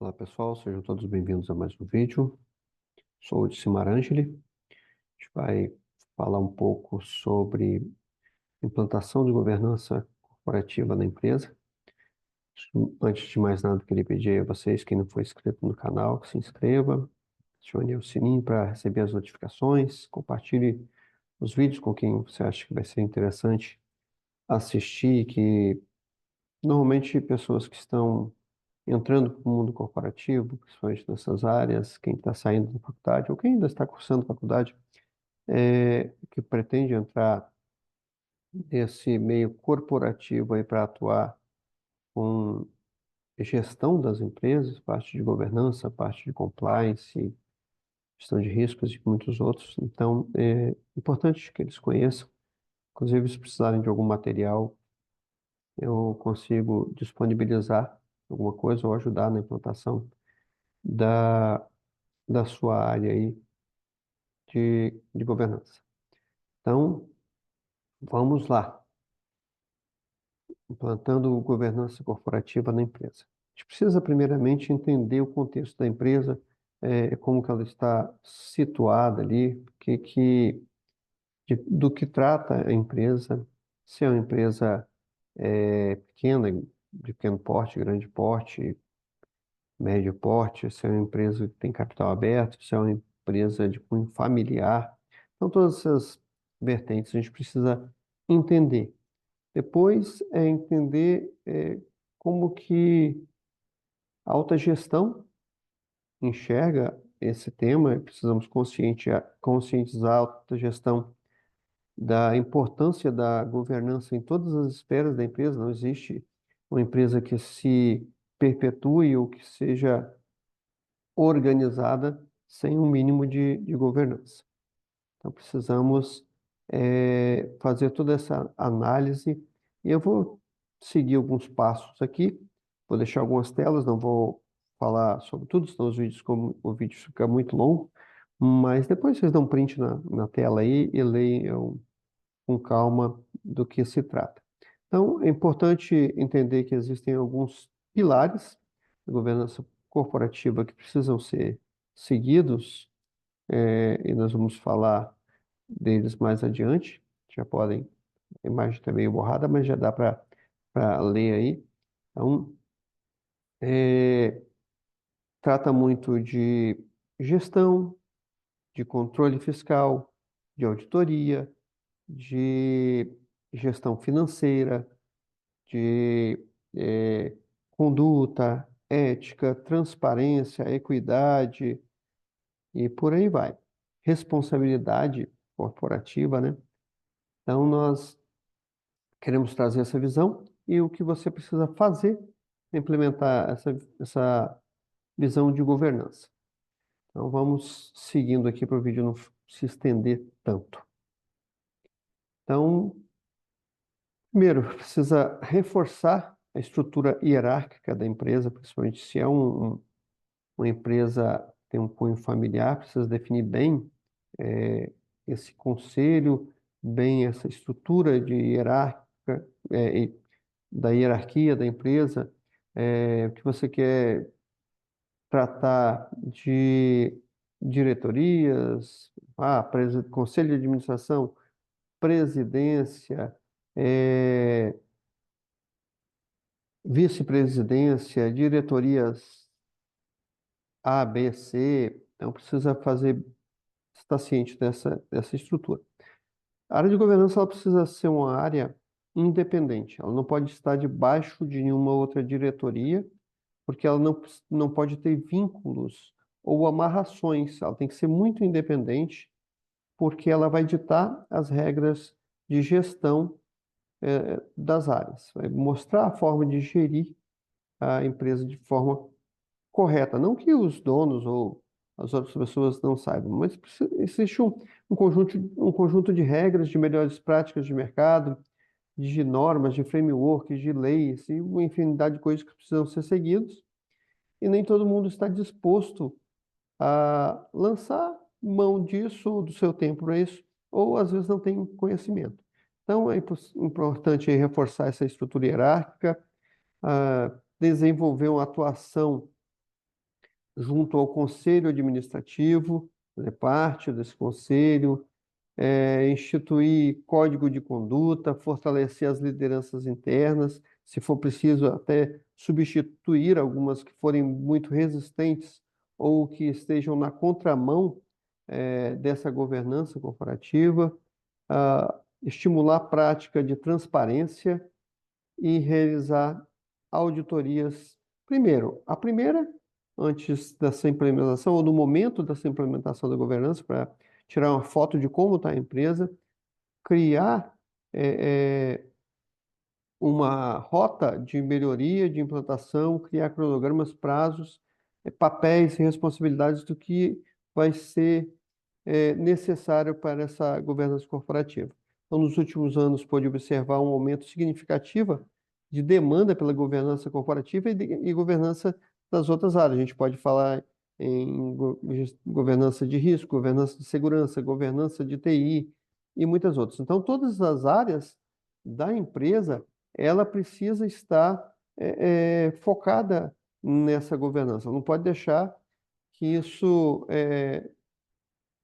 Olá pessoal, sejam todos bem-vindos a mais um vídeo. Sou o Dicimar Angeli. A gente vai falar um pouco sobre implantação de governança corporativa na empresa. Antes de mais nada, queria pedir a vocês, quem não for inscrito no canal, que se inscreva, acione o sininho para receber as notificações, compartilhe os vídeos com quem você acha que vai ser interessante assistir, que normalmente pessoas que estão entrando para o mundo corporativo, principalmente nessas áreas, quem está saindo da faculdade ou quem ainda está cursando faculdade, que pretende entrar nesse meio corporativo aí para atuar com gestão das empresas, parte de governança, parte de compliance, gestão de riscos e muitos outros. Então, é importante que eles conheçam. Inclusive, se precisarem de algum material, eu consigo disponibilizar alguma coisa ou ajudar na implantação da, da sua área aí de governança. Então, vamos lá, implantando governança corporativa na empresa. A gente precisa, primeiramente, entender o contexto da empresa, como que ela está situada ali, do que trata a empresa, se é uma empresa pequena, de pequeno porte, grande porte, médio porte, se é uma empresa que tem capital aberto, se é uma empresa de cunho familiar. Então, todas essas vertentes a gente precisa entender. Depois é entender como que a alta gestão enxerga esse tema. Precisamos conscientizar a alta gestão da importância da governança em todas as esferas da empresa. Não existe uma empresa que se perpetue ou que seja organizada sem um mínimo de governança. Então, precisamos fazer toda essa análise e eu vou seguir alguns passos aqui. Vou deixar algumas telas, não vou falar sobre tudo, senão o vídeo fica muito longo, mas depois vocês dão um print na tela aí e leiam com calma do que se trata. Então, é importante entender que existem alguns pilares da governança corporativa que precisam ser seguidos, e nós vamos falar deles mais adiante. Já podem, a imagem está meio borrada, mas já dá para ler aí. Então, é, trata muito de gestão, de controle fiscal, de auditoria, de gestão financeira, de conduta, ética, transparência, equidade e por aí vai. Responsabilidade corporativa, né? Então, nós queremos trazer essa visão e o que você precisa fazer para implementar essa visão de governança. Então, vamos seguindo aqui para o vídeo não se estender tanto. Então, primeiro, precisa reforçar a estrutura hierárquica da empresa, principalmente se é uma empresa que tem um cunho familiar, precisa definir bem esse conselho, bem essa estrutura de hierárquica, da hierarquia da empresa, que você quer tratar de diretorias, conselho de administração, presidência, eh, vice-presidência, diretorias A, B, C. Então, precisa estar ciente dessa estrutura. A área de governança ela precisa ser uma área independente. Ela não pode estar debaixo de nenhuma outra diretoria, porque ela não pode ter vínculos ou amarrações. Ela tem que ser muito independente, porque ela vai ditar as regras de gestão das áreas. Vai mostrar a forma de gerir a empresa de forma correta. Não que os donos ou as outras pessoas não saibam, mas existe um conjunto de regras, de melhores práticas de mercado, de normas, de frameworks, de leis e uma infinidade de coisas que precisam ser seguidas. E nem todo mundo está disposto a lançar mão disso ou do seu tempo para isso, ou às vezes não tem conhecimento. Então é importante reforçar essa estrutura hierárquica, desenvolver uma atuação junto ao conselho administrativo, fazer parte desse conselho, instituir código de conduta, fortalecer as lideranças internas, se for preciso, até substituir algumas que forem muito resistentes ou que estejam na contramão, dessa governança corporativa, estimular a prática de transparência e realizar auditorias. Primeiro, a primeira, antes dessa implementação, ou no momento dessa implementação da governança, para tirar uma foto de como está a empresa, criar uma rota de melhoria, de implantação, criar cronogramas, prazos, papéis e responsabilidades do que vai ser necessário para essa governança corporativa. Então, nos últimos anos, pôde observar um aumento significativo de demanda pela governança corporativa e governança das outras áreas. A gente pode falar em governança de risco, governança de segurança, governança de TI e muitas outras. Então, todas as áreas da empresa, ela precisa estar focada nessa governança. Não pode deixar que isso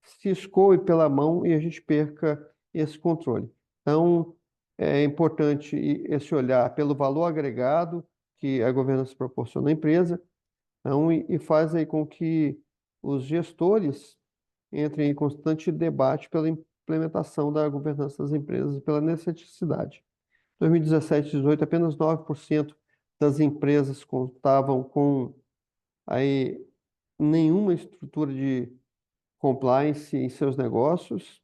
se escoe pela mão e a gente perca esse controle. Então, é importante esse olhar pelo valor agregado que a governança proporciona à empresa, então, e faz aí com que os gestores entrem em constante debate pela implementação da governança das empresas, pela necessidade. Em 2017 e 2018, apenas 9% das empresas contavam com aí nenhuma estrutura de compliance em seus negócios,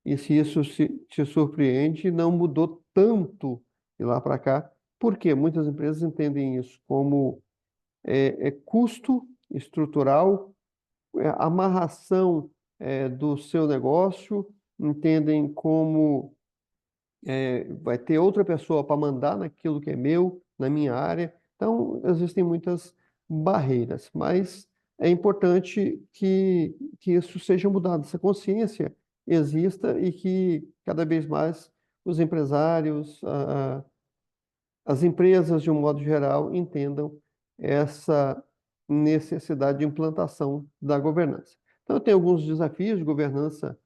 e se isso te surpreende, não mudou tanto de lá para cá, porque muitas empresas entendem isso como custo estrutural, amarração do seu negócio, entendem como vai ter outra pessoa para mandar naquilo que é meu, na minha área. Então, existem muitas barreiras, mas é importante que isso seja mudado, essa consciência exista e que cada vez mais os empresários, as empresas, de um modo geral, entendam essa necessidade de implantação da governança. Então, tem alguns desafios de governança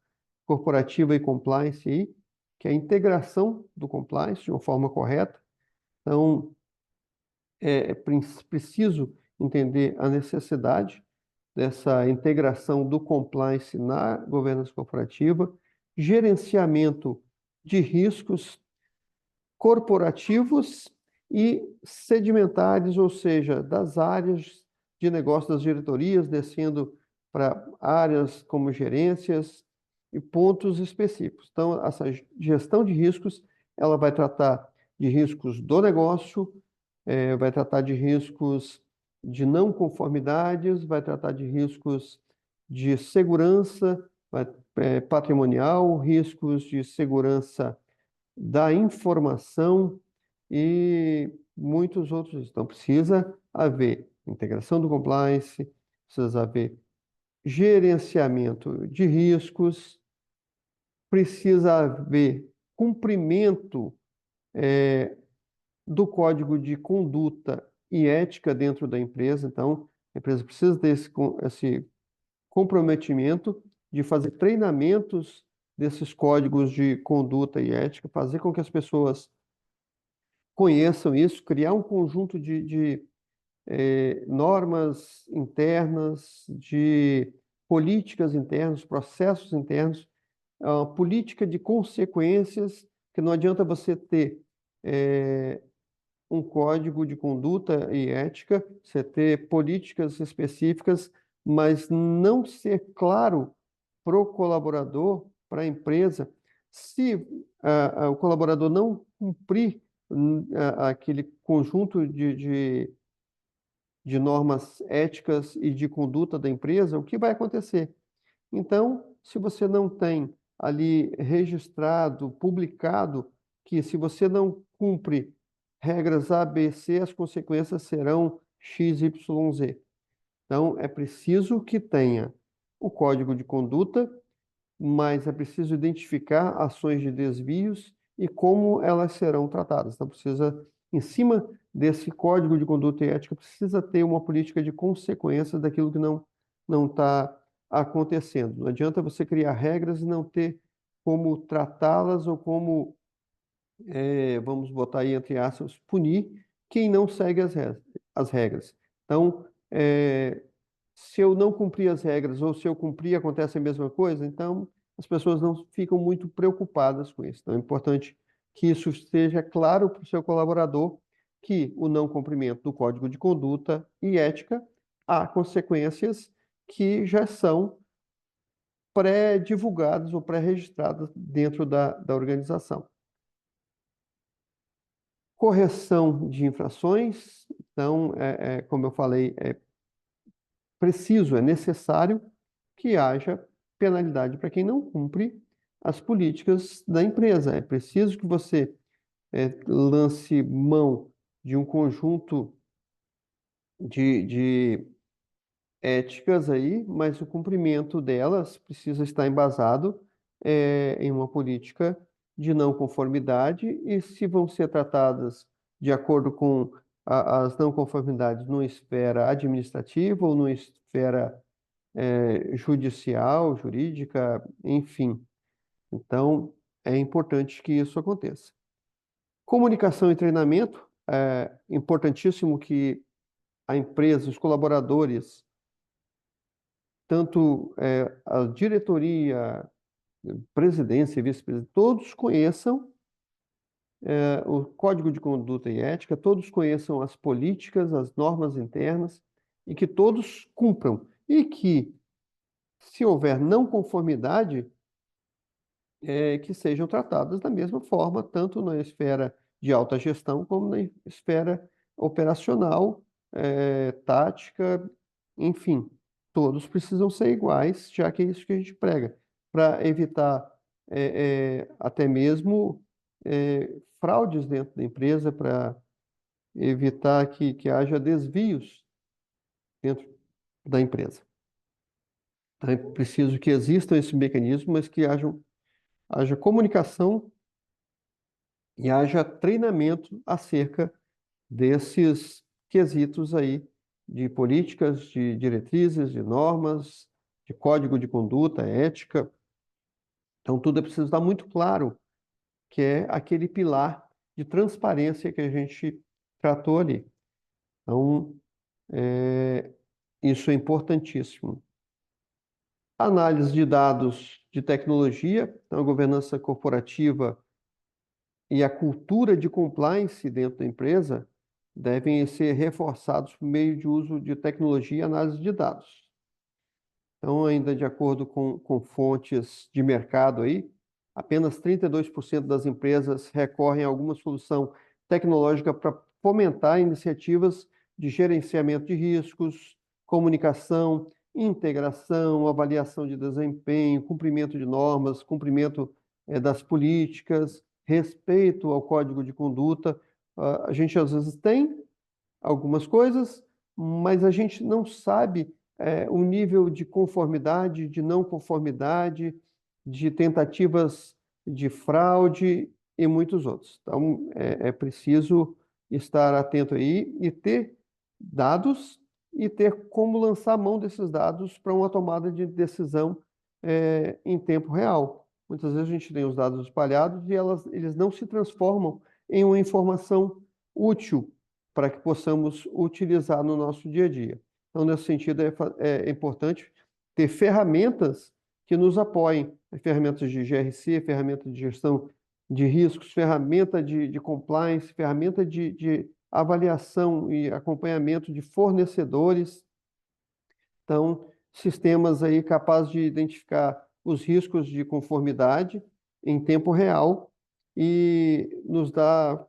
corporativa e compliance aí, que é a integração do compliance de uma forma correta. Então, é preciso entender a necessidade dessa integração do compliance na governança corporativa, gerenciamento de riscos corporativos e sedimentares, ou seja, das áreas de negócio das diretorias, descendo para áreas como gerências e pontos específicos. Então, essa gestão de riscos, ela vai tratar de riscos do negócio, vai tratar de riscos de não conformidades, vai tratar de riscos de segurança patrimonial, riscos de segurança da informação e muitos outros. Então, precisa haver integração do compliance, precisa haver gerenciamento de riscos, precisa haver cumprimento do código de conduta e ética dentro da empresa. Então, a empresa precisa ter esse comprometimento de fazer treinamentos desses códigos de conduta e ética, fazer com que as pessoas conheçam isso, criar um conjunto de normas internas, de políticas internas, processos internos, política de consequências, que não adianta você ter um código de conduta e ética, você ter políticas específicas, mas não ser claro para o colaborador, para a empresa, se o colaborador não cumprir aquele conjunto de normas éticas e de conduta da empresa, o que vai acontecer? Então, se você não tem ali registrado, publicado, que se você não cumpre regras A, B, C, as consequências serão X, Y, Z. Então, é preciso que tenha o código de conduta, mas é preciso identificar ações de desvios e como elas serão tratadas. Então, precisa, em cima desse código de conduta e ética precisa ter uma política de consequências daquilo que não está acontecendo. Não adianta você criar regras e não ter como tratá-las ou como, vamos botar aí entre aspas, punir quem não segue as regras. Então, se eu não cumprir as regras ou se eu cumprir, acontece a mesma coisa, então as pessoas não ficam muito preocupadas com isso. Então é importante que isso esteja claro para o seu colaborador que o não cumprimento do código de conduta e ética há consequências que já são pré-divulgadas ou pré-registradas dentro da organização. Correção de infrações, então, como eu falei, é necessário que haja penalidade para quem não cumpre as políticas da empresa. É preciso que você lance mão de um conjunto de éticas aí, mas o cumprimento delas precisa estar embasado em uma política de não conformidade e se vão ser tratadas de acordo com as não conformidades numa esfera administrativa ou numa esfera judicial, jurídica, enfim. Então, é importante que isso aconteça. Comunicação e treinamento, é importantíssimo que a empresa, os colaboradores, tanto a diretoria, presidência e vice-presidência, todos conheçam o código de conduta e ética, todos conheçam as políticas, as normas internas e que todos cumpram. E que, se houver não conformidade, que sejam tratadas da mesma forma, tanto na esfera de alta gestão como na esfera operacional, tática, enfim, todos precisam ser iguais, já que é isso que a gente prega, para evitar até mesmo fraudes dentro da empresa, para evitar que haja desvios dentro da empresa. Então, é preciso que existam esses mecanismos, mas que haja comunicação e haja treinamento acerca desses quesitos aí de políticas, de diretrizes, de normas, de código de conduta, ética. Então, tudo é preciso estar muito claro, que é aquele pilar de transparência que a gente tratou ali. Então, isso é importantíssimo. Análise de dados de tecnologia, então a governança corporativa e a cultura de compliance dentro da empresa devem ser reforçados por meio de uso de tecnologia e análise de dados. Então, ainda de acordo com fontes de mercado aí, apenas 32% das empresas recorrem a alguma solução tecnológica para fomentar iniciativas de gerenciamento de riscos, comunicação, integração, avaliação de desempenho, cumprimento de normas, cumprimento das políticas, respeito ao código de conduta. A gente às vezes tem algumas coisas, mas a gente não sabe o nível de conformidade, de não conformidade, de tentativas de fraude e muitos outros. Então, é preciso estar atento aí e ter dados e ter como lançar a mão desses dados para uma tomada de decisão em tempo real. Muitas vezes a gente tem os dados espalhados e eles não se transformam em uma informação útil para que possamos utilizar no nosso dia a dia. Então, nesse sentido, é importante ter ferramentas que nos apoiem, ferramentas de GRC, ferramentas de gestão de riscos, ferramenta de compliance, ferramenta de avaliação e acompanhamento de fornecedores. Então, sistemas aí capazes de identificar os riscos de conformidade em tempo real e nos dar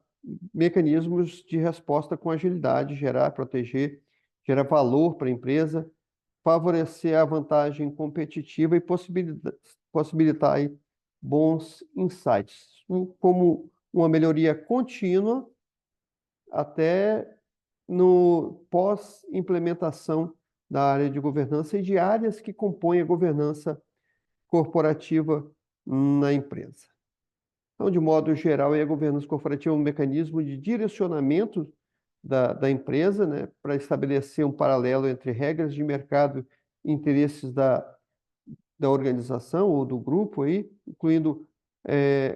mecanismos de resposta com agilidade, gerar, proteger, gerar valor para a empresa, favorecer a vantagem competitiva e possibilitar aí bons insights, como uma melhoria contínua até no pós-implementação da área de governança e de áreas que compõem a governança corporativa na empresa. Então, de modo geral, a governança corporativa é um mecanismo de direcionamento da empresa, né, para estabelecer um paralelo entre regras de mercado e interesses da organização ou do grupo aí, incluindo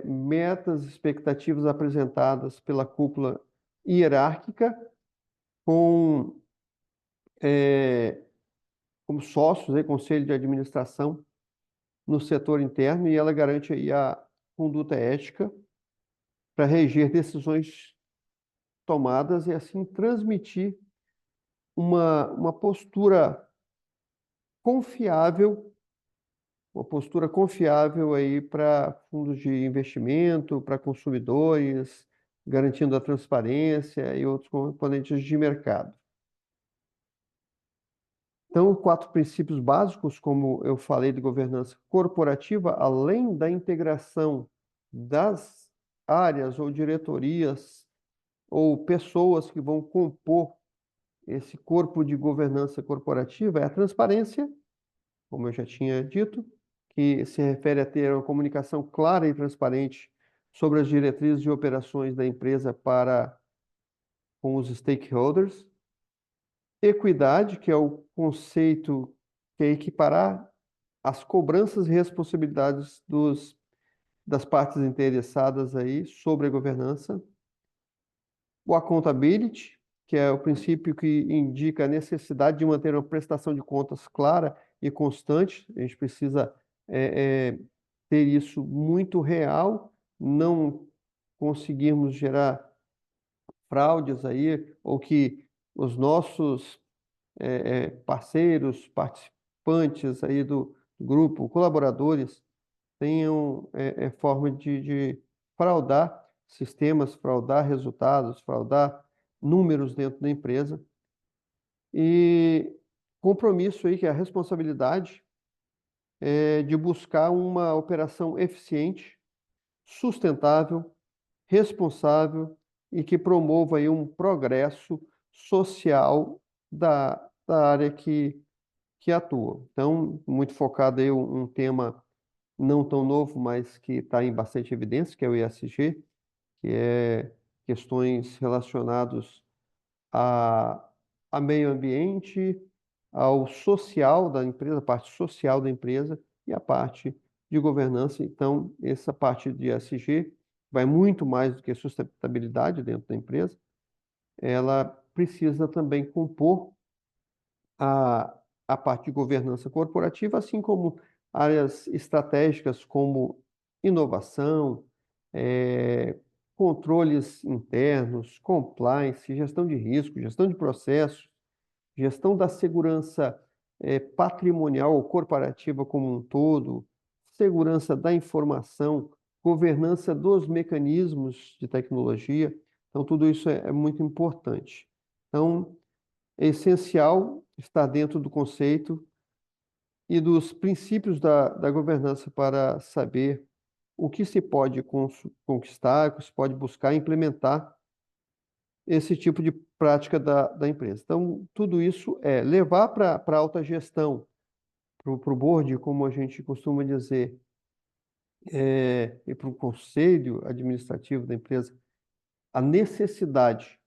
metas, expectativas apresentadas pela cúpula hierárquica com eh, como sócios, aí, conselho de administração no setor interno, e ela garante aí a conduta ética para reger decisões tomadas e assim transmitir uma postura confiável, uma postura confiável aí para fundos de investimento, para consumidores, garantindo a transparência e outros componentes de mercado. Então, quatro princípios básicos, como eu falei, de governança corporativa, além da integração das áreas ou diretorias ou pessoas que vão compor esse corpo de governança corporativa, é a transparência, como eu já tinha dito, que se refere a ter uma comunicação clara e transparente sobre as diretrizes de operações da empresa para com os stakeholders. Equidade, que é o conceito que é equiparar as cobranças e responsabilidades das partes interessadas aí sobre a governança. O accountability, que é o princípio que indica a necessidade de manter uma prestação de contas clara e constante. A gente precisa ter isso muito real, não conseguirmos gerar fraudes aí, ou que os nossos parceiros, participantes aí do grupo, colaboradores, tenham forma de fraudar sistemas, fraudar resultados, fraudar números dentro da empresa. E compromisso aí, que é a responsabilidade de buscar uma operação eficiente, sustentável, responsável e que promova aí um progresso social da área que atua. Então, muito focado aí um tema não tão novo, mas que está em bastante evidência, que é o ESG, que é questões relacionadas a, a meio ambiente, ao social da empresa, a parte social da empresa e a parte de governança. Então, essa parte de ESG vai muito mais do que sustentabilidade dentro da empresa. Ela precisa também compor a, a parte de governança corporativa, assim como áreas estratégicas como inovação, eh, controles internos, compliance, gestão de risco, gestão de processos, gestão da segurança patrimonial ou corporativa como um todo, segurança da informação, governança dos mecanismos de tecnologia. Então, tudo isso é muito importante. Então, é essencial estar dentro do conceito e dos princípios da governança para saber o que se pode conquistar, o que se pode buscar e implementar esse tipo de prática da empresa. Então, tudo isso é levar para a alta gestão, para o board, como a gente costuma dizer, e para o conselho administrativo da empresa, a necessidade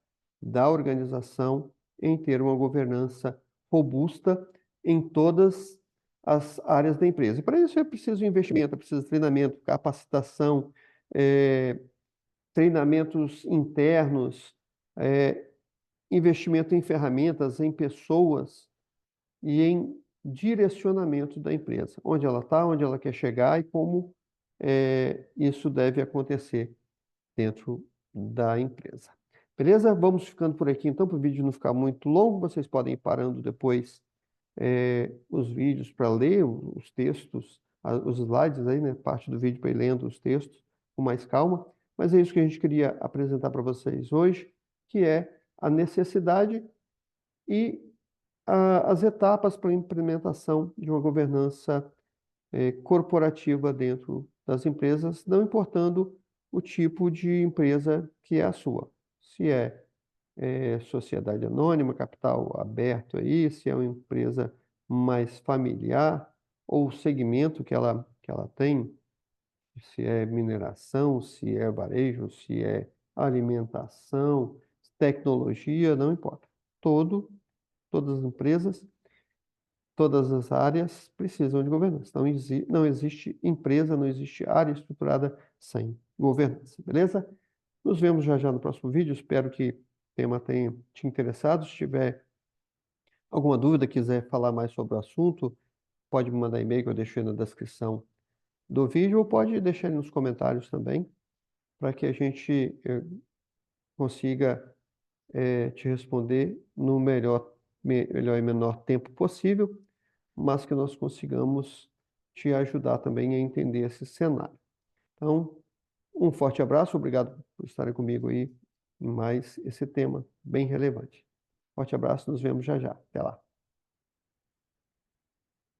da organização em ter uma governança robusta em todas as áreas da empresa. E para isso é preciso investimento, é preciso treinamento, capacitação, treinamentos internos, investimento em ferramentas, em pessoas e em direcionamento da empresa, onde ela está, onde ela quer chegar e como isso deve acontecer dentro da empresa. Beleza? Vamos ficando por aqui então, para o vídeo não ficar muito longo. Vocês podem ir parando depois os vídeos para ler os textos, os slides aí, né? Parte do vídeo para ir lendo os textos com mais calma. Mas é isso que a gente queria apresentar para vocês hoje, que é a necessidade e as etapas para a implementação de uma governança corporativa dentro das empresas, não importando o tipo de empresa que é a sua. Se é sociedade anônima, capital aberto aí, se é uma empresa mais familiar, ou o segmento que ela tem, se é mineração, se é varejo, se é alimentação, tecnologia, não importa. Todas as empresas, todas as áreas precisam de governança. Não existe empresa, não existe área estruturada sem governança, beleza? Nos vemos já já no próximo vídeo. Espero que o tema tenha te interessado. Se tiver alguma dúvida, quiser falar mais sobre o assunto, pode me mandar e-mail que eu deixo aí na descrição do vídeo, ou pode deixar aí nos comentários também, para que a gente consiga te responder no melhor e menor tempo possível, mas que nós consigamos te ajudar também a entender esse cenário. Então, um forte abraço, obrigado por estarem comigo aí em mais esse tema bem relevante. Forte abraço, nos vemos já já. Até lá.